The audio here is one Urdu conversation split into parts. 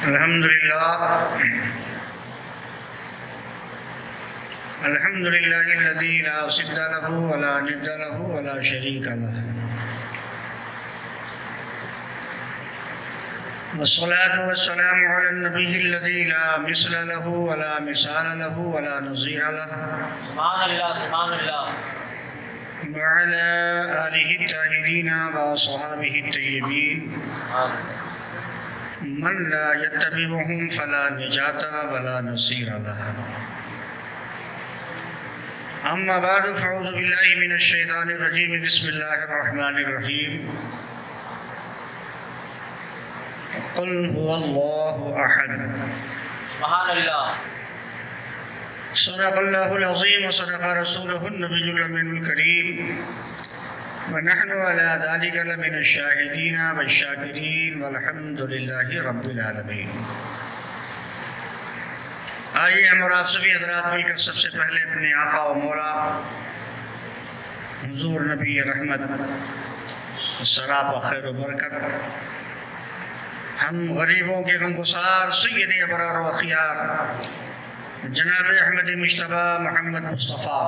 الحمد لله الذي لا ضد له ولا ند له ولا شريك له، والصلاة والسلام على النبي الذي لا مثل له ولا مثال له ولا نظير له، سبحان اللہ سبحان اللہ، وعلى آله الطاهرين وأصحابه الطيبين من لا يتبعهم فلا نجاة ولا نصير له. أما بعد فأعوذ بالله من الشيطان الرجيم. بسم الله الرحمن الرحيم. قل هو الله أحد. سبحان اللہ، صدق الله العظيم وصدق رسوله النبي الأمين الكريم، ونحن على ذلك لمن الشاهدين والشاكرين والحمد لله رب العالمين. آئیے ہم اور آپ سبھی حضرات مل کر سب سے پہلے اپنے آقا و مولا حضور نبی رحمت سراپا خیر و برکت، ہم غریبوں کے غمگسار سید ابرار و اخیار جناب احمد مجتبی محمد مصطفیٰ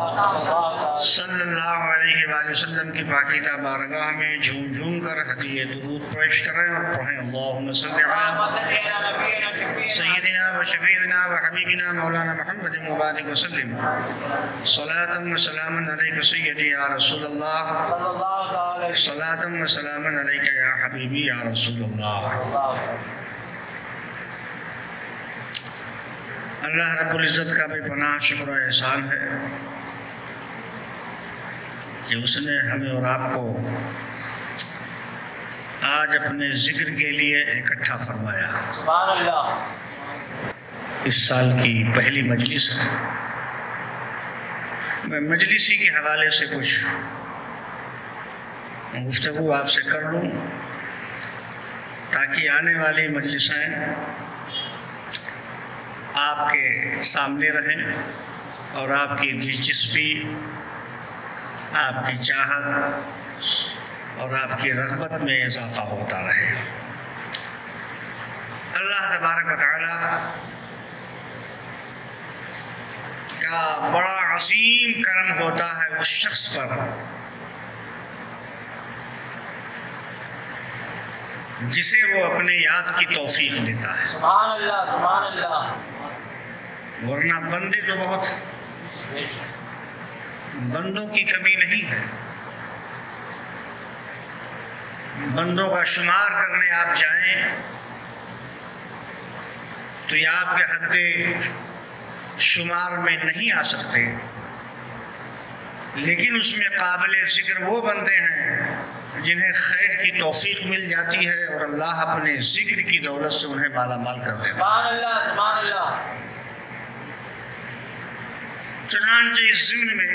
صلی اللہ علیہ وآلہ وسلم کی پاکیزہ بارگاہ میں جھوم جھوم کر ہدیہ درود پیش کریں اور پڑھیں اللہم صلی علی سیدنا و شفیعنا و حبیبنا مولانا محمد مبارک وسلم صلاة و سلاما علیک سیدی یا رسول اللہ، صلاة و سلاما علیک یا حبیبی یا رسول اللہ. اللہ رب العزت کا بے پناہ شکر و احسان ہے کہ اس نے ہمیں اور آپ کو آج اپنے ذکر کے لیے اکٹھا فرمایا. سبحان اللہ. اس سال کی پہلی مجلس ہے. میں مجلسی کے حوالے سے کچھ گفتگو آپ سے کر لوں تاکہ آنے والی مجلسیں آپ کے سامنے رہیں اور آپ کی دلچسپی، آپ کی چاہت اور آپ کی رغبت میں اضافہ ہوتا رہے. اللہ تبارک و تعالی کا بڑا عظیم کرم ہوتا ہے اس شخص پر جسے وہ اپنے یاد کی توفیق دیتا ہے. سبحان اللہ سبحان اللہ. ورنہ بندے تو بہت ہیں، بندوں کی کمی نہیں ہے. بندوں کا شمار کرنے آپ جائیں تو یہ آپ کے حد شمار میں نہیں آ سکتے، لیکن اس میں قابل ذکر وہ بندے ہیں جنہیں خیر کی توفیق مل جاتی ہے اور اللہ اپنے ذکر کی دولت سے انہیں مالا مال کر دیتا ہے. سبحان اللہ سبحان اللہ. چنانچہ اس ضمن میں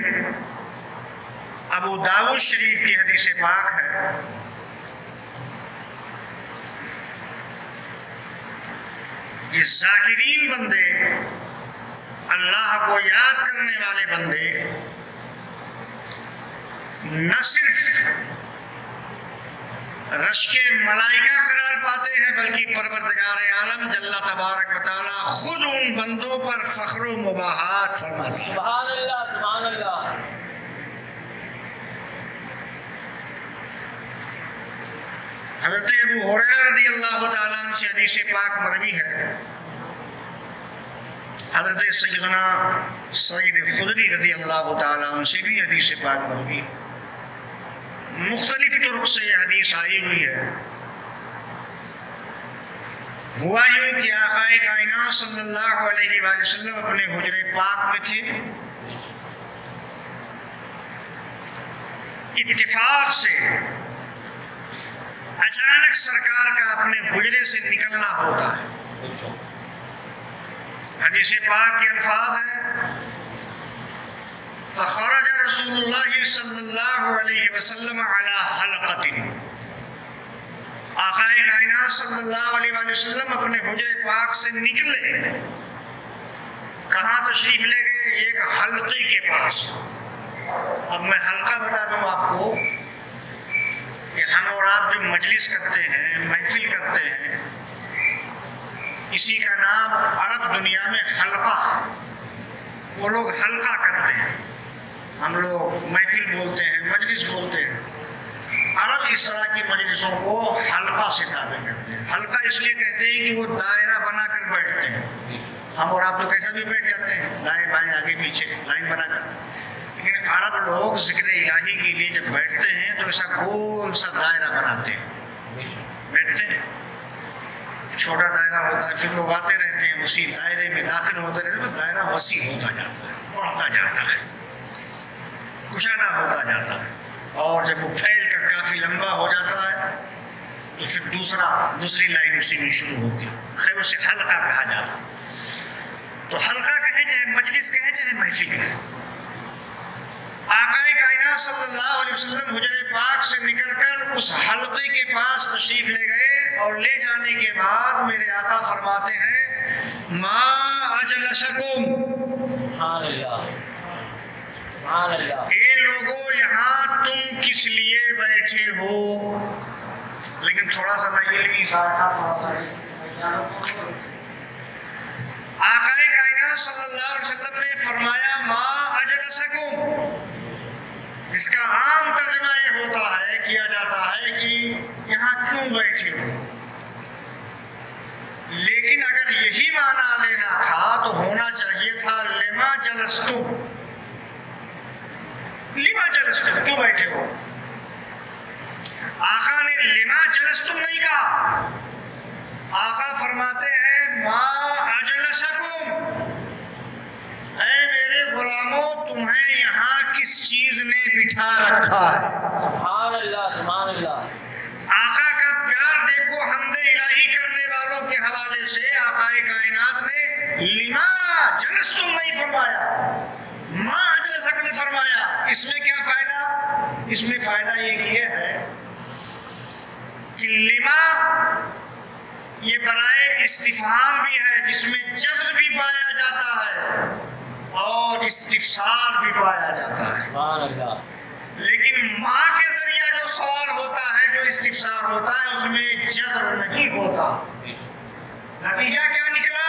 ابو داؤد شریف کی حدیث پاک ہے کہ ذاکرین بندے، اللہ کو یاد کرنے والے بندے نہ صرف رشک ملائکہ قرار پاتے ہیں بلکہ پروردگار عالم جل تبارک و تعالی خود ان بندوں پر فخر و مباحات فرماتا ہے. سبحان اللہ سبحان اللہ. حضرت ابو ہریرہ رضی اللہ تعالیٰ عنہ سے حدیث پاک مروی ہے. حضرت سیدنا سعید خدری رضی اللہ تعالیٰ عنہ سے بھی حدیث پاک مروی ہے. مختلف طرق سے یہ حدیث آئی ہوئی ہے. ہوا یوں کہ آقا کائنات صلی اللہ علیہ وآلہ وسلم اپنے حجرے پاک میں تھے. اتفاق سے اچانک سرکار کا اپنے حجرے سے نکلنا ہوتا ہے. حدیث پاک کے الفاظ ہیں فخرج رسول اللہ صلی اللہ علیہ وسلم علی حلقۃ. آقا کائنات صلی اللہ علیہ وسلم اپنے حجرے پاک سے نکلے. کہاں تشریف لے گئے؟ ایک حلقے کے پاس. اب میں حلقہ بتا دوں آپ کو کہ ہم اور آپ جو مجلس کرتے ہیں، محفل کرتے ہیں، اسی کا نام عرب دنیا میں حلقہ ہے، وہ لوگ حلقہ کرتے ہیں، ہم لوگ محفل بولتے ہیں، مجلس بولتے ہیں، عرب اس طرح کی مجلسوں کو حلقہ سے تعبیر کرتے ہیں۔ حلقہ اس لیے کہتے ہیں کہ وہ دائرہ بنا کر بیٹھتے ہیں، ہم اور آپ تو کیسا بھی بیٹھ جاتے ہیں، دائیں بائیں آگے پیچھے لائن بنا کر، لیکن عرب لوگ ذکر الہی کے لیے جب بیٹھتے ہیں تو ایسا گول سا دائرہ بناتے ہیں، بیٹھتے ہیں، چھوٹا دائرہ ہوتا ہے، پھر لوگ آتے رہتے ہیں، اسی دائرے میں داخل ہوتے رہتے ہیں، دائرہ وسیع ہوتا جاتا ہے، بڑھتا جاتا ہے، کشادہ ہوتا جاتا ہے، اور جب وہ پھیل کر کافی لمبا ہو جاتا ہے تو پھر دوسری لائن اسی میں شروع ہوتی ہے، خیر اسے حلقہ کہا جاتا ہے۔ تو حلقہ کہیں چاہے مجلس کہیں چاہے محفل کہیں، آقا کائنات صلی اللہ علیہ وسلم حجرے پاک سے نکل کر اس حلقے کے پاس تشریف لے گئے، اور لے جانے کے بعد میرے آقا فرماتے ہیں ما اجلسکم، سبحان اللہ، سبحان اللہ، اے لوگوں یہاں تم کس لیے بیٹھے ہو؟ لیکن تھوڑا سا میں علمی آقا کائنات صلی اللہ علیہ وسلم نے فرمایا ما اجلسکم، اس کا عام ترجمہ یہ ہوتا ہے، کیا جاتا ہے کہ یہاں کیوں بیٹھے ہو، لیکن اگر یہی معنی لینا تھا تو ہونا چاہیے تھا لما جلستم، لما جلستم، کیوں بیٹھے ہو؟ آقا نے لما جلستم نہیں کہا، آقا فرماتے ہیں ما اجلسکم، اے میرے غلاموں تمہیں یہاں کس چیز نے بٹھا رکھا ہے؟ سبحان اللہ، سبحان اللہ، آقا کا پیار دیکھو، حمد الہی کرنے والوں کے حوالے سے آقا کائنات نے لما جلستم نہیں فرمایا، ما اجلسکم فرمایا۔ اس میں کیا فائدہ؟ اس میں فائدہ یہ ہے کہ لما یہ برائے استفہام بھی ہے، جس میں جزم بھی پایا جاتا ہے اور استفسار بھی پایا جاتا ہے، سبحان اللہ، لیکن ماں کے ذریعہ جو سوال ہوتا ہے، جو استفسار ہوتا ہے، اس میں جزم نہیں ہوتا۔ نتیجہ کیا نکلا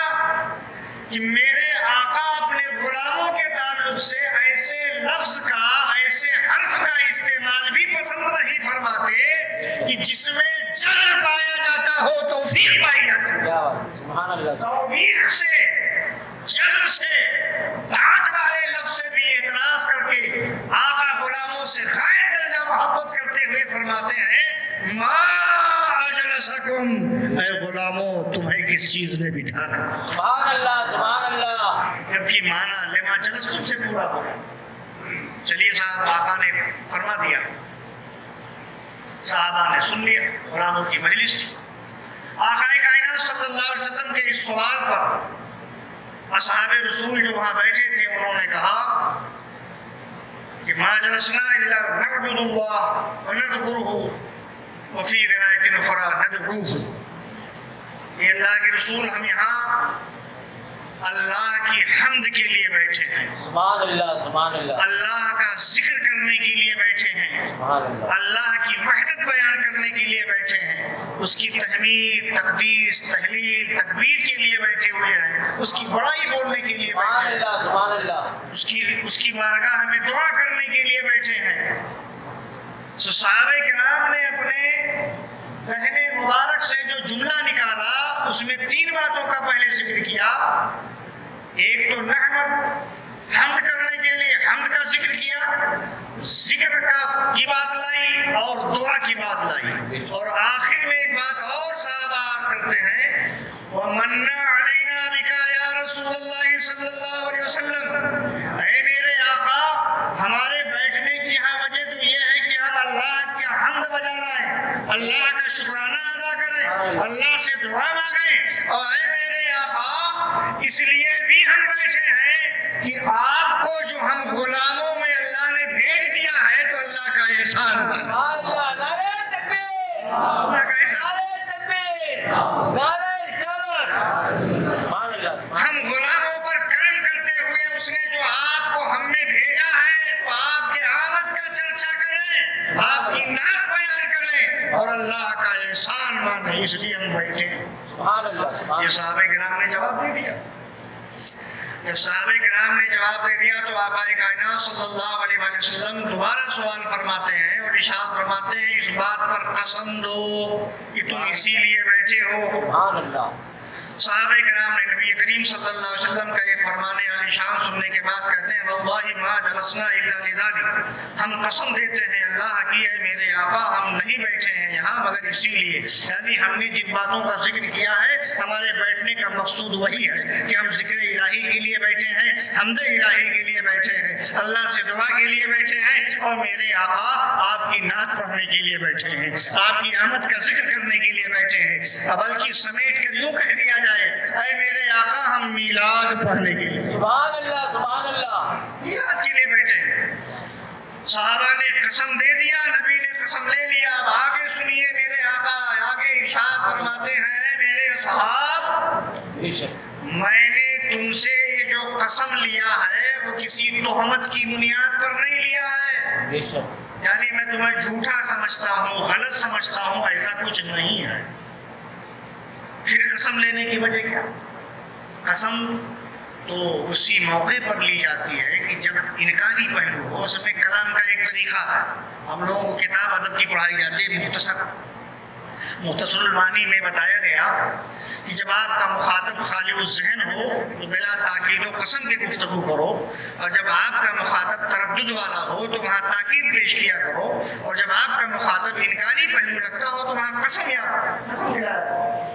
کہ میرے آقا اپنے غلاموں کے تعلق سے ایسے لفظ کا، ایسے حرف کا استعمال بھی پسند نہیں فرماتے کہ جس میں جزم پایا جاتا ہو، توفیق پائی جاتی ہے۔ کیا بات، سبحان اللہ، توفیق سے، جزم سے، ڈانٹ والے لفظ سے بھی اعتراض کر کے آقا غلاموں سے غائب درجہ محبت کرتے ہوئے فرماتے ہیں ما اجلسکم، اے غلاموں تمہیں کس چیز نے بٹھا رکھا؟ سبحان اللہ، سبحان اللہ، جبکہ معنی لما جلستم سے پورا ہو گیا۔ چلیے صاحب، آقا نے فرما دیا، صحابہ نے سن لیا، غلاموں کی مجلس تھی۔ آقا کائنات صلی اللہ علیہ وسلم کے اس سوال پر اصحاب رسول جو وہاں بیٹھے تھے انہوں نے کہا کہ ما جلسنا الا نعبد اللہ ونذکرہ وفی روایت اخری ندعوہ، یہ اللہ کے رسول ہم یہاں اللہ کی حمد کے لیے بیٹھے ہیں، سبحان اللہ، سبحان اللہ، اللہ کا ذکر کرنے کے لیے بیٹھے ہیں، سبحان اللہ، اللہ کی وحدت بیان کرنے کے لیے بیٹھے ہیں، اس کی تحمید، تقدیس، تحلیل، تکبیر کے لیے بیٹھے ہوئے ہیں، اس کی بڑائی بولنے کے لیے سبحان بیٹھے ہیں، اللہ، سبحان اللہ، اس کی بارگاہ میں دعا کرنے کے لیے بیٹھے ہیں۔ صحابہ کرام نے اپنے دہنے مبارک سے جو جملہ نکالا اس میں 3 باتوں کا پہلے ذکر کیا، ایک تو نعمت، حمد کرنے کے لیے حمد کا ذکر کیا، ذکر کی بات لائی اور دعا کی بات لائی، اور آخر میں ایک بات اور صحابہ کرتے ہیں وَمَنَّا عَلَيْنَا بِكَ يَا رسول اللہ صلی اللہ علیہ وسلم، اے میرے آقا ہمارے بیٹھنے کی یہاں وجہ تو یہ ہے کہ ہم اللہ کی حمد بجا لائیں، اللہ کا شکرانہ ادا کریں، اللہ سے دعا مانگیں، اور اے میرے آقا اس لیے بھی ہم بیٹھے ہیں کہ آپ کو جو ہم غلاموں میں اللہ نے بھیج دیا ہے تو اللہ کا احسان ہے، سبحان اللہ، نعرہ تکبیر، اللہ کا احسان۔ نعرہ تکبیر، نعرہ رسالت، سبحان اللہ، ہم غلاموں پر کرم کرتے ہوئے اس نے جو آپ کو ہم میں بھیجا ہے تو آپ کے آمد کا چرچا کریں، آپ کی نعت بیان کریں اور اللہ کا احسان مانیں۔ نہیں اس لیے ہم بیٹھے ہیں۔ سبحان اللہ سبحان یہ صحابہ کرام نے جواب دے دیا۔ جب صحابہ کرام نے جواب دے دیا تو آقا کائنات صلی اللہ علیہ وآلہ وسلم دوبارہ سوال فرماتے ہیں اور ارشاد فرماتے ہیں اس بات پر قسم دو کہ تم اسی لیے بیٹھے ہو۔ سبحان اللہ۔ صحابہ کرام نے نبی کریم صلی اللہ علیہ وسلم کا یہ فرمان عالی شان سننے کے بعد کہتے ہیں واللہ ما جلسنا الا لذلک، ہم قسم دیتے ہیں اللہ کی ہے میرے آقا ہم نہیں بیٹھے ہیں یہاں مگر اسی لیے، یعنی ہم نے جن باتوں کا ذکر کیا ہے ہمارے بیٹھنے کا مقصود وہی ہے کہ ہم ذکر الہی کے لیے بیٹھے ہیں، حمد الہی کے لیے بیٹھے ہیں، اللہ سے دعا کے لیے بیٹھے ہیں اور میرے آقا آپ کی نعت پڑھنے کے لیے بیٹھے ہیں، آپ کی آمد کا ذکر کرنے کے لیے بیٹھے ہیں، بلکہ سمیٹ کر یوں کہہ دیا جائے اے میرے آقا ہم میلاد پڑھنے کے لیے، سبحان اللہ سبحان اللہ، میلاد کے لیے بیٹھے ہیں۔ صحابہ نے قسم دے دیا، نبی نے قسم لے لیا۔ اب آگے سنیے میرے آقا آگے ارشاد فرماتے ہیں میرے اصحاب میں نے تم سے یہ جو قسم لیا ہے وہ کسی تہمت کی بنیاد پر نہیں لیا ہے، یعنی میں تمہیں جھوٹا سمجھتا ہوں غلط سمجھتا ہوں ایسا کچھ نہیں ہے۔ پھر قسم لینے کی وجہ کیا؟ قسم تو اسی موقع پر لی جاتی ہے کہ جب انکاری پہلو ہو۔ اصل میں کلام کا ایک طریقہ ہے، ہم لوگوں کو کتاب ادب کی پڑھائی جاتی ہے مختصر المعانی میں بتایا گیا کہ جب آپ کا مخاطب خالی الذہن ہو تو بلا تاکید و قسم کی گفتگو کرو، اور جب آپ کا مخاطب تردد والا ہو تو وہاں تاکید پیش کیا کرو، اور جب آپ کا مخاطب انکاری پہلو رکھتا ہو تو وہاں قسم دلایا کرو۔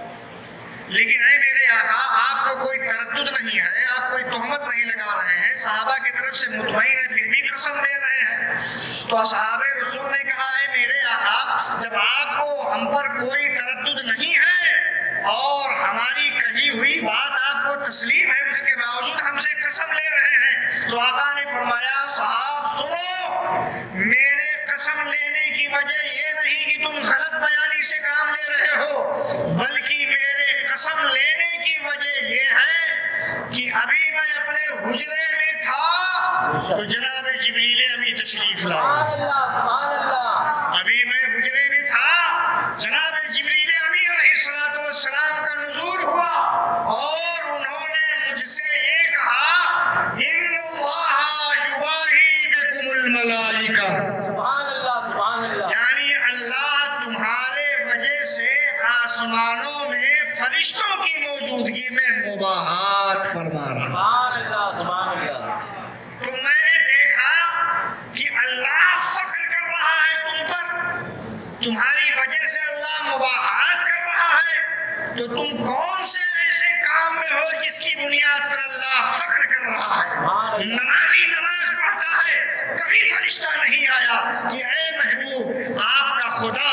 لیکن اے میرے آقا آپ کو کوئی تردد نہیں ہے، آپ کوئی تہمت نہیں لگا رہے ہیں، صحابہ کی طرف سے مطمئن ہے پھر بھی قسم لے رہے ہیں۔ تو اصحاب رسول نے کہا اے میرے آقا جب آپ کو ہم پر کوئی تردد نہیں ہے اور ہماری کہی ہوئی بات آپ کو تسلیم ہے اس کے باوجود ہم سے قسم لے رہے ہیں، تو آقا نے فرمایا صحاب سنو، میرے قسم لینے کی وجہ یہ نہیں کہ تم غلط بیانی سے کام لے رہے ہو، بلکہ میرے قسم لینے کی وجہ یہ ہے کہ ابھی میں اپنے حجرے میں تھا تو جناب جبریل امی تشریف لائے، ابھی میں حجرے میں تھا جناب جبریل امی علیہ السلام کا نزول ہوا اور انہوں نے مجھ سے یہ کہا ان اللہ یباہی بکم الملائکہ، یعنی اللہ تمہارے وجہ سے آسمانوں میں فرشتوں کی موجودگی میں مباحات فرما رہا ہے۔ تو میں نے دیکھا کہ اللہ فخر کر رہا ہے تم پر، تمہاری وجہ سے اللہ مباحات کر رہا ہے، تو تم کون سے ایسے کام میں ہو جس کی بنیاد پر اللہ فخر کر رہا ہے؟ نمازی نماز پڑھتا ہے، کبھی فرشتہ نہیں آیا کہ اے محبوب آپ کا خدا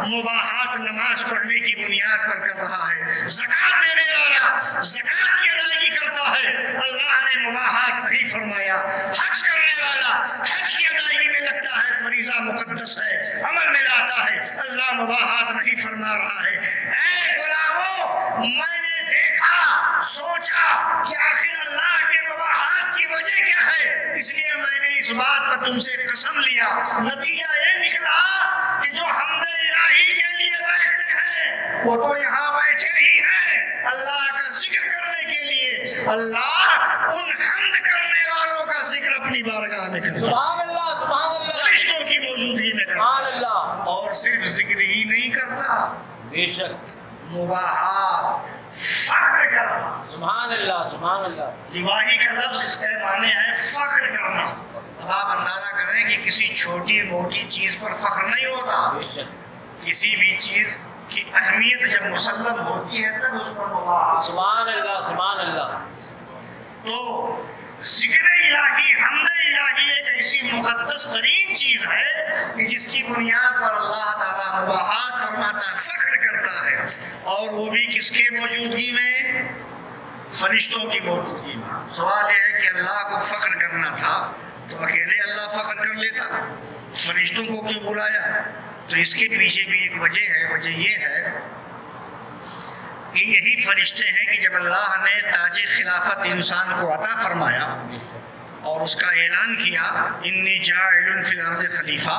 مباحات نماز پڑھنے کی بنیاد پر کر رہا ہے، زکات دینے والا زکات کی ادائیگی کرتا ہے اللہ نے مباحات نہیں فرمایا، حج کرنے والا حج کی ادائیگی میں لگتا ہے فریضہ مقدس ہے عمل میں لاتا ہے اللہ مباحات نہیں فرما رہا ہے۔ اے غلاموں میں نے دیکھا سوچا کہ آخر اللہ کے مباحات کی وجہ کیا ہے، اس لیے میں نے اس بات پر تم سے قسم لیا۔ نتیجہ یہ نکلا کہ جو حمد الہی کے لیے بیٹھتے ہیں وہ تو یہاں بیٹھے ہی ہیں اللہ کا ذکر کرنے کے لیے، اللہ ان حمد کرنے والوں کا ذکر اپنی بارگاہ میں کرتا ہے، فرشتوں کی موجودگی میں کرتا ہے، اور صرف ذکر ہی نہیں کرتا مباحات فخر کرنا۔ سبحان اللہ سبحان اللہ۔ دیواہی کا لفظ اس کا معنی ہے فخر کرنا۔ اب آپ اندازہ کریں کہ کسی چھوٹی موٹی چیز پر فخر نہیں ہوتا، کسی بھی چیز کی اہمیت جب مسلم ہوتی ہے تب اس پر مباحات۔ سبحان اللہ سبحان اللہ۔ تو ذکر الہی حمد الہی ایک ایسی مقدس ترین چیز ہے کہ جس کی بنیاد پر اللہ تعالیٰ مباحات فرماتا ہے، فخر کرتا ہے، اور وہ بھی کس کے موجودگی میں؟ فرشتوں کی موجودگی میں۔ سوال یہ ہے کہ اللہ کو فخر کرنا تھا تو اکیلے اللہ فخر کر لیتا، فرشتوں کو کیوں بلایا؟ تو اس کے پیچھے بھی ایک وجہ ہے، وجہ یہ ہے کہ یہی فرشتے ہیں کہ جب اللہ نے تاج خلافت انسان کو عطا فرمایا اور اس کا اعلان کیا انی جاعل فی الارض خلیفہ،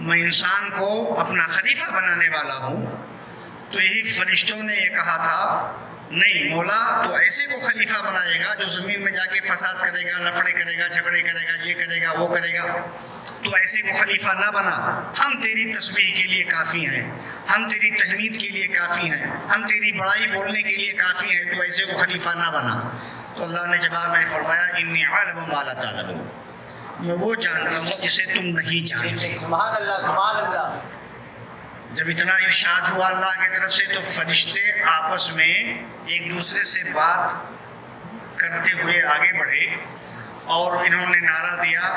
میں انسان کو اپنا خلیفہ بنانے والا ہوں، تو یہی فرشتوں نے یہ کہا تھا نہیں مولا تو ایسے کو خلیفہ بنائے گا جو زمین میں جا کے فساد کرے گا، لفڑے کرے گا، جھگڑے کرے گا، یہ کرے گا وہ کرے گا، تو ایسے کو خلیفہ نہ بنا، ہم تیری تسبیح کے لیے کافی ہیں، ہم تیری تحمید کے لیے کافی ہیں، ہم تیری بڑائی بولنے کے لیے کافی ہیں، تو ایسے کو خلیفہ نہ بنا۔ تو اللہ نے جواب میں فرمایا انی عالم ما لا تعلمون، میں وہ جانتا ہوں جسے تم نہیں جانتے۔ سبحان اللہ سبحان اللہ۔ جب اتنا ارشاد ہوا اللہ کی طرف سے تو فرشتے آپس میں ایک دوسرے سے بات کرتے ہوئے آگے بڑھے اور انہوں نے نعرہ دیا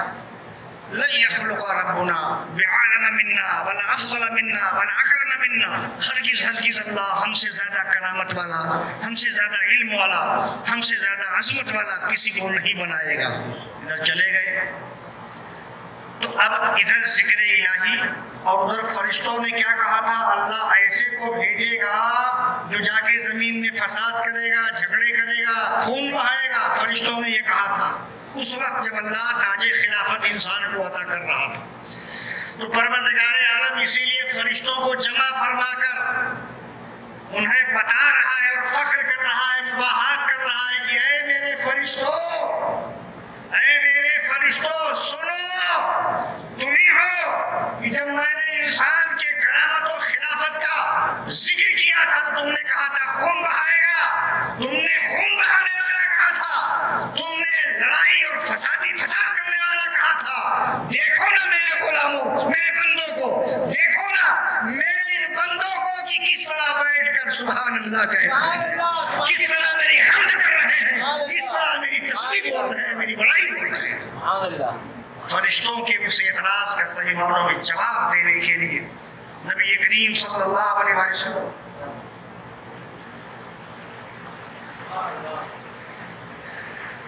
لن يخلق ربنا بعالم منا ولا افضل منا ولا اکرم منا، ہرگز ہرگز اللہ ہم سے زیادہ کرامت والا، ہم سے زیادہ علم والا، ہم سے زیادہ عظمت والا کسی کو نہیں بنائے گا۔ ادھر چلے گئے تو اب ادھر ذکر الہی اور ادھر فرشتوں نے کیا کہا تھا، اللہ ایسے کو بھیجے گا جو جا کے زمین میں فساد کرے گا، جھگڑے کرے گا، خون بہائے گا۔ فرشتوں نے یہ کہا تھا اس وقت جب اللہ تاج خلافت انسان کو عطا کر رہا تھا۔ تو پروردگار عالم اسی لیے فرشتوں کو جمع فرما کر انہیں بتا رہا ہے اور فخر کر رہا ہے، مباحات کر رہا ہے کہ اے میرے فرشتوں، اے میرے فرشتوں سنو، تم ہی ہو کہ جب میں نے انسان کے کرامت و خلافت کا ذکر کیا تھا تو تم نے کہا تھا خون بہائے گا، تم نے خون بہانے والا کہا تھا، تم نے لڑائی اور فساد کرنے والا کہا تھا۔ دیکھو نا میرے غلاموں، میرے بندوں کو، دیکھو نا میرے ان بندوں کو کہ کس طرح بیٹھ کر سبحان اللہ کہہ رہے ہیں، کس طرح میری حمد کر رہے ہیں، کس طرح میری تسبیح بول رہے ہیں، میری بڑائی بول رہے ہیں۔ سبحان اللہ۔ فرشتوں کے اس اعتراض کا صحیح معنوں میں جواب دینے کے لیے نبی کریم صلی اللہ علیہ وسلم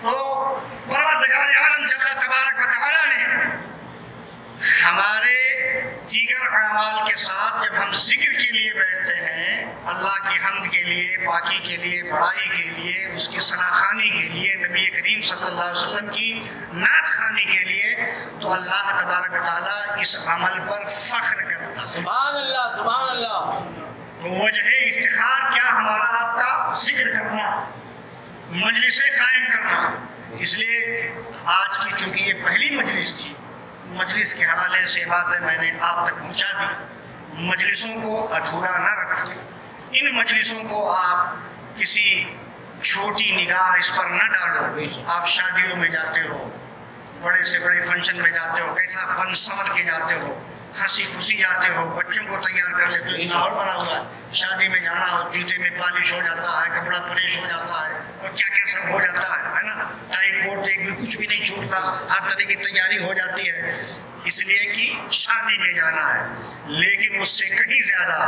تو پروردگار عالم جل تبارک و تعالی نے ہمارے دیگر اعمال کے ساتھ جب ہم ذکر کے لیے بیٹھتے ہیں، اللہ کی حمد کے لیے، پاکی کے لیے، بڑائی کے لیے، اس کی ثنا خوانی کے لیے، نبی کریم صلی اللہ علیہ وسلم کی نعت خوانی کے لیے، تو اللہ تبارک و تعالیٰ اس عمل پر فخر کرتا ہے۔ سبحان اللہ سبحان اللہ۔ تو وجہ افتخار کیا؟ ہمارا آپ کا ذکر کرنا، مجلسیں قائم کرنا۔ اس لیے آج کی چونکہ یہ پہلی مجلس تھی، مجلس کے حوالے سے باتیں میں نے آپ تک پہنچا دی۔ مجلسوں کو ادھورا نہ رکھو، ان مجلسوں کو آپ کسی چھوٹی نگاہ اس پر نہ ڈالو۔ آپ شادیوں میں جاتے ہو، بڑے سے بڑے فنکشن میں جاتے ہو، کیسا بن سنور کے جاتے ہو، ہنسی خوشی جاتے ہو، بچوں کو تیار کر لیتے ہو، ایک ماحول بنا ہوا ہے۔ شادی میں جانا ہو، جوتے میں پالش ہو جاتا ہے، کپڑا پریش ہو جاتا ہے، اور کیا کیا سب ہو جاتا ہے نا، ٹائی کوٹ ایک بھی کچھ بھی نہیں چھوٹتا، ہر طرح کی تیاری ہو جاتی ہے، اس لیے کہ شادی میں جانا ہے۔ لیکن اس سے کہیں زیادہ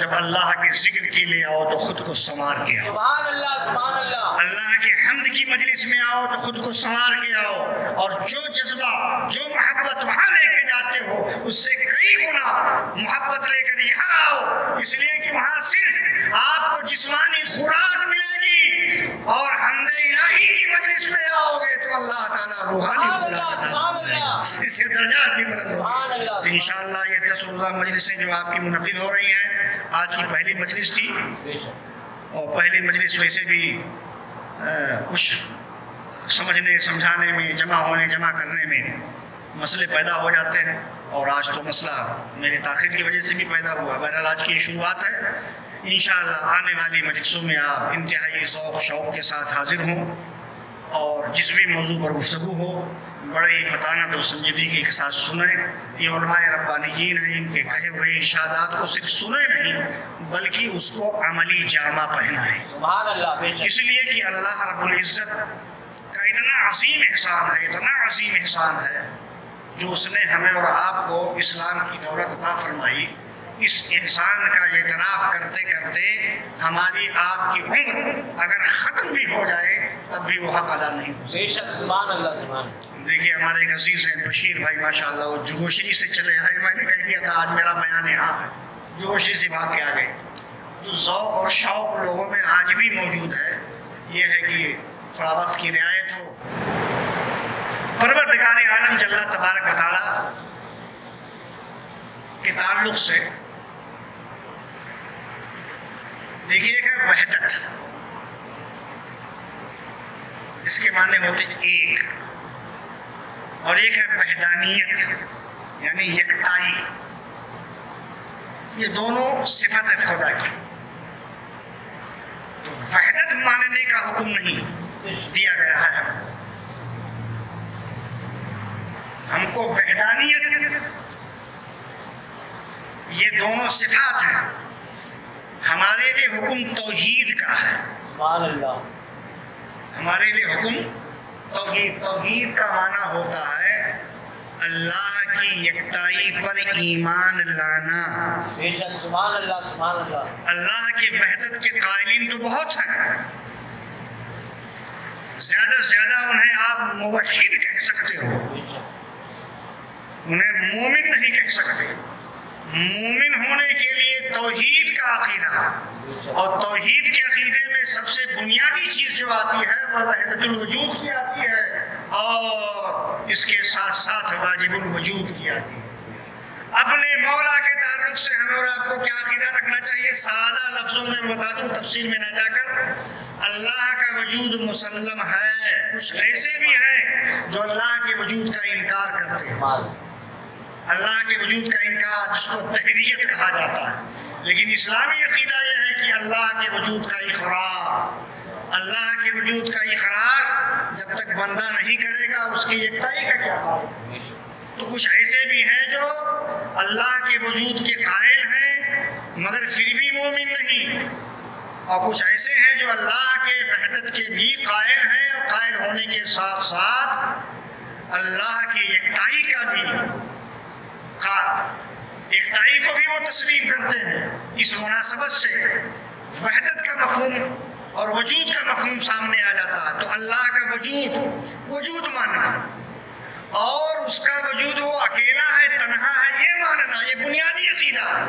جب اللہ کے ذکر کے لیے آؤ تو خود کو سنوار کے آؤ، سبحان اللہ سبحان اللہ۔ اللہ کے حمد کی مجلس میں آؤ تو خود کو سنوار کے آؤ، اور جو جذبہ، جو محبت وہاں لے کے جاتے ہو اس سے کئی گنا محبت لے کر یہاں آؤ، اس لیے کہ وہاں صرف آپ کو جسمانی خوراک ملے گی، اور حمد الہی کی مجلس میں آؤ گے تو اللہ تعالیٰ روحانی خوراک عطا فرمائے گا، اس سے درجات بھی بلند ہوں گے۔ تو انشاءاللہ یہ 10 روزہ مجلسیں جو آپ کی منعقد ہو رہی ہیں، آج کی پہلی مجلس تھی، اور پہلی مجلس ویسے بھی کچھ سمجھنے سمجھانے میں، جمع ہونے جمع کرنے میں مسئلے پیدا ہو جاتے ہیں، اور آج تو مسئلہ میرے تاخیر کی وجہ سے بھی پیدا ہوا۔ بہرحال آج کی یہ شروعات ہے، انشاءاللہ آنے والی مجلسوں میں آپ انتہائی ذوق شوق کے ساتھ حاضر ہوں، اور جس بھی موضوع پر گفتگو ہو بڑے ہی متانت و سنجیدگی کے ساتھ سنیں۔ یہ علماء ربانیین ہیں، ان کے کہے ہوئے ارشادات کو صرف سنیں نہیں بلکہ اس کو عملی جامہ پہنائیں، سبحان اللہ۔ بے شک۔ اس لیے کہ اللہ رب العزت کا اتنا عظیم احسان ہے، اتنا عظیم احسان ہے جو اس نے ہمیں اور آپ کو اسلام کی دولت عطا فرمائی۔ اس احسان کا اعتراف کرتے کرتے ہماری آپ کی عمر اگر ختم بھی ہو جائے تب بھی وہ حق ادا نہیں ہو سکتا۔ بے شک سبحان اللہ سبحان۔ دیکھیے ہمارے ایک عزیز ہیں بشیر بھائی، ماشاءاللہ وہ جوشری سے چلے آئے، میں نے کہہ دیا تھا آج میرا بیان یہاں ہے، جوشری سے بھاگ کے آ گئے۔ تو ذوق اور شوق لوگوں میں آج بھی موجود ہے، یہ ہے کہ تھوڑا وقت کی رعایت ہو۔ پروردگار عالم جل تبارک و تعالی کے تعلق سے دیکھیے ایک ہے وحدت، اس کے معنی ہوتے ایک، اور ایک ہے وحدانیت یعنی یکتائی. یہ دونوں صفت ہے خدا کی. تو وحدت ماننے کا حکم نہیں دیا گیا ہے، ہم کو وحدانیت، یہ دونوں صفات ہیں. ہمارے لیے حکم توحید کا ہے. سبحان اللہ. ہمارے لیے حکم توحید. توحید کا معنی ہوتا ہے اللہ کی یکتائی پر ایمان لانا. بے شک. سبحان اللہ. سبحان اللہ. اللہ کی وحدت کے قائلین تو بہت ہیں، زیادہ سے زیادہ انہیں آپ موحد کہہ سکتے ہو، انہیں مومن نہیں کہہ سکتے. مومن ہونے کے لیے توحید کا عقیدہ، اور توحید کے عقیدے میں سب سے بنیادی چیز جو آتی ہے وہ وحدت الوجود کی آتی ہے، اور اس کے ساتھ ساتھ واجب الوجود کی آتی ہے. اپنے مولا کے تعلق سے ہمیں اور آپ کو کیا عقیدہ رکھنا چاہیے؟ سادہ لفظوں میں بتا دوں، تفسیر میں نہ جا کر. اللہ کا وجود مسلم ہے. کچھ ایسے بھی ہیں جو اللہ کے وجود کا انکار کرتے ہیں، اللہ کے وجود کا انکار، جس کو تحریت کہا جاتا ہے. لیکن اسلامی عقیدہ یہ ہے کہ اللہ کے وجود کا اقرار، اللہ کے وجود کا اقرار جب تک بندہ نہیں کرے گا اس کی یکتائی کا کیا حال. تو کچھ ایسے بھی ہیں جو اللہ کے وجود کے قائل ہیں مگر پھر بھی مومن نہیں، اور کچھ ایسے ہیں جو اللہ کے وحدت کے بھی قائل ہیں، اور قائل ہونے کے ساتھ ساتھ اللہ کی یکتائی کا بھی، یکتائی کو بھی وہ تسلیم کرتے ہیں. اس مناسبت سے وحدت کا مفہوم اور وجود کا مفہوم سامنے آ جاتا ہے. تو اللہ کا وجود ماننا، اور اس کا وجود وہ اکیلا ہے، تنہا ہے، یہ ماننا، یہ بنیادی عقیدہ ہے.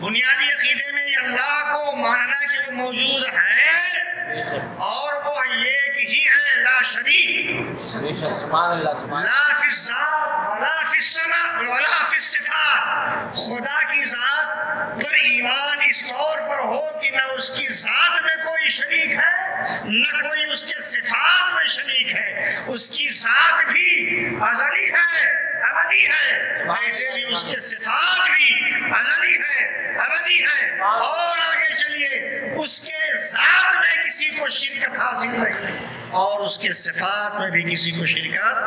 بنیادی عقیدے میں اللہ کو ماننا کہ وہ موجود ہے اور وہ ایک ہی ہے، لا شریک، لا فی الذات ولا فی السماء ولا فی الصفات. خدا کی ذات پر ایمان اس طور پر ہو کہ نہ اس کی ذات میں کوئی شریک ہے، نہ کوئی اس کے صفات میں شریک ہے. اس کی ذات بھی ازلی ہے، ابدی ہے، ایسے بھی اس کے صفات بھی ازلی ہے، ابدی ہے. اور آگے چلیے، اس کے ذات میں کسی کو شرکت حاصل نہیں، اور اس کے صفات میں بھی کسی کو شرکت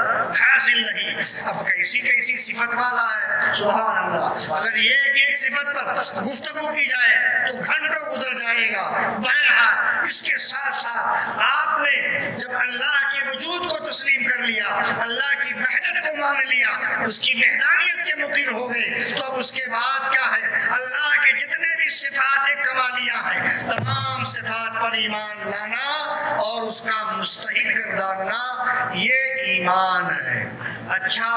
حاصل نہیں. اب کیسی کیسی صفت والا ہے، سبحان اللہ. اگر ایک صفت پر گفتگو کی جائے تو گھنٹوں گزر جائے گا. بہرحال اس کے ساتھ ساتھ آپ نے جب اللہ کے وجود کو تسلیم کر لیا، اللہ کی وحدت کو مان لیا، اس کی وحدانیت کے مقر ہو گئے، تو اب اس کے بعد کیا ہے؟ اللہ کے جتنے بھی صفات کمالیہ ہیں، تمام صفات پر ایمان لانا اور اس کا مستحق گرداننا، یہ ایمان ہے. اچھا،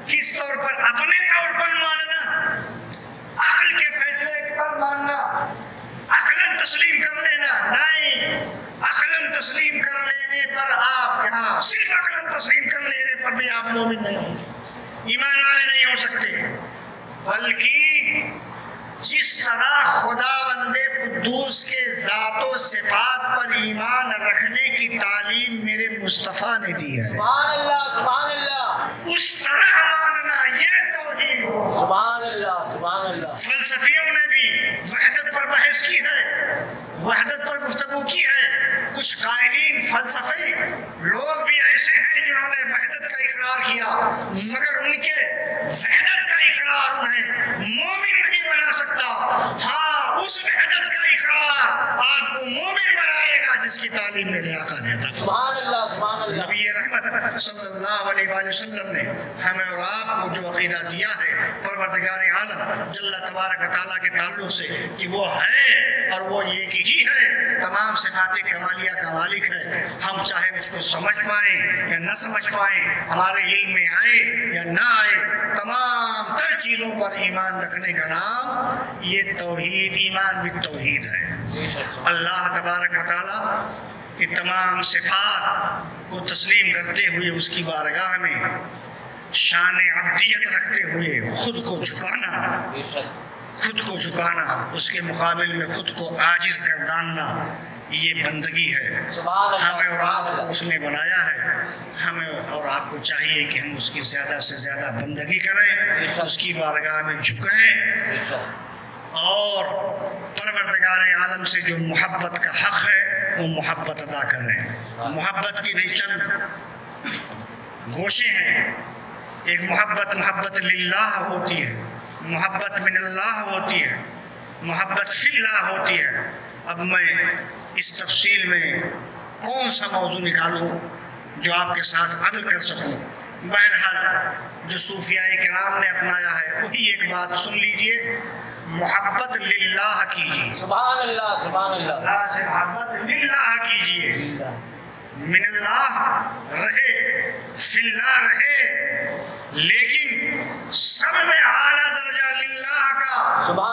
کس طور پر؟ اپنے طور پر ماننا، عقل کے فیصلے پر ماننا، عقلاً تسلیم کر لینا نہیں. عقلاً تسلیم کر لینے پر آپ یہاں صرف عقلاً تسلیم کر لینے پر بھی آپ مومن نہیں ہوں گے، ایمان والے نہیں ہو سکتے. بلکہ جس طرح خدا بند قدوس کے ذات و صفات پر ایمان رکھنے کی تعلیم میرے مصطفیٰ نے دی ہے، سبحان اللہ. سبحان اللہ. اس طرح ماننا، یہ توحید ہو. سبحان اللہ. سبحان اللہ. فلسفیوں نے بھی وحدت پر بحث کی ہے، وحدت پر گفتگو کی ہے. کچھ قائلین فلسفی لوگ بھی ایسے ہیں جنہوں نے وحدت کا اقرار کیا، مگر ان کے وحدت کا اقرار انہیں مومن نہیں بنا سکتا. ہاں، اس وحدت کا اقرار آپ کو مومن بنائے گا جس کی تعلیم میرے آقا نے عطا فرمائی. سبحان اللہ. سبحان اللہ. نبی رحمت صلی اللہ علیہ وآلہ وسلم نے ہمیں اور آپ کو جو عقیدہ دیا ہے پروردگار عالم جل تبارک و تعالیٰ کے تعلق سے کہ وہ ہے اور وہ ایک ہی ہے، تمام صفات کمالیہ کا مالک ہے. ہم چاہے اس کو سمجھ پائیں یا نہ سمجھ پائیں، ہمارے علم میں آئے یا نہ آئے، تمام تر چیزوں پر ایمان رکھنے کا نام یہ توحید، ایمان بالتوحید ہے. اللہ تبارک و تعالیٰ کی تمام صفات کو تسلیم کرتے ہوئے اس کی بارگاہ میں شان عبدیت رکھتے ہوئے خود کو جھکانا، خود کو جھکانا، اس کے مقابل میں خود کو عاجز گرداننا، یہ بندگی ہے۔ ہمیں اور آپ کو اس نے بنایا ہے، ہمیں اور آپ کو چاہیے کہ ہم اس کی زیادہ سے زیادہ بندگی کریں، اس کی بارگاہ میں جھکیں، اور پروردگار عالم سے جو محبت کا حق ہے وہ محبت ادا کریں۔ محبت کی بھی چند گوشے ہیں۔ ایک محبت للہ ہوتی ہے، محبت من اللہ ہوتی ہے، محبت فی اللہ ہوتی ہے۔ اب میں اس تفصیل میں کون سا موضوع نکالوں جو آپ کے ساتھ عدل کر سکوں؟ بہرحال جو صوفیاء کرام نے اپنایا ہے وہی ایک بات سن لیجئے، محبت للہ کیجیے، سبحان اللہ سبحان اللہ، اللہ سے محبت للہ کیجیے، من اللہ رہے، فی اللہ رہے، لیکن سب میں اعلیٰ درجہ للہ کا۔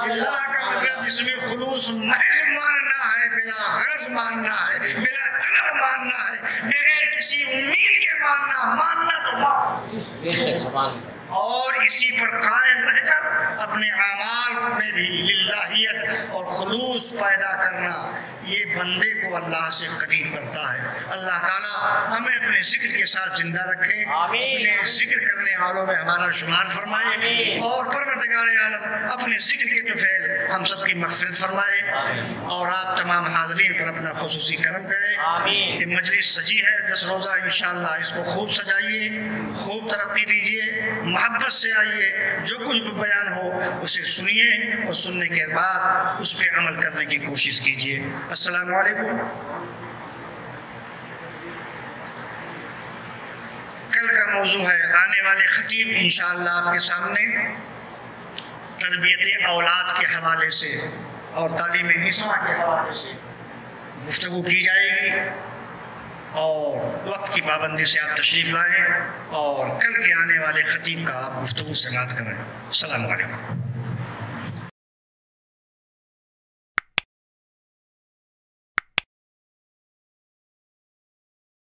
للہ کا مطلب جس میں خلوص محض ماننا ہے، بلا غرض ماننا ہے، بلا طلب ماننا ہے، بغیر کسی امید کے ماننا تو اور اسی پر قائم رہ کر اپنے اعمال میں بھی للہیت اور خلوص پیدا کرنا، یہ بندے کو اللہ سے قریب کرتا ہے۔ اللہ تعالیٰ ہمیں اپنے ذکر کے ساتھ زندہ رکھے، اپنے ذکر کرنے والوں میں ہمارا شمار فرمائے، اور پروردگار عالم اپنے ذکر کے طفیل ہم سب کی مغفرت فرمائے، اور آپ تمام حاضرین پر اپنا خصوصی کرم کرے۔ یہ مجلس سجی ہے 10 روزہ، انشاءاللہ اس کو خوب سجائیے، خوب ترقی دیجیے، محبت سے آئیے، جو کچھ بھی بیان ہو اسے سنیے، اور سننے کے بعد اس پہ عمل کرنے کی کوشش کیجیے۔ السلام علیکم۔ کل کا موضوع ہے آنے والے خطیب انشاءاللہ آپ کے سامنے تربیت اولاد کے حوالے سے اور تعلیم نساء کے حوالے سے گفتگو کی جائے گی، اور وقت کی پابندی سے آپ تشریف لائیں اور کل کے آنے والے خطیب کا آپ گفتگو سماعت کریں۔ السلام علیکم۔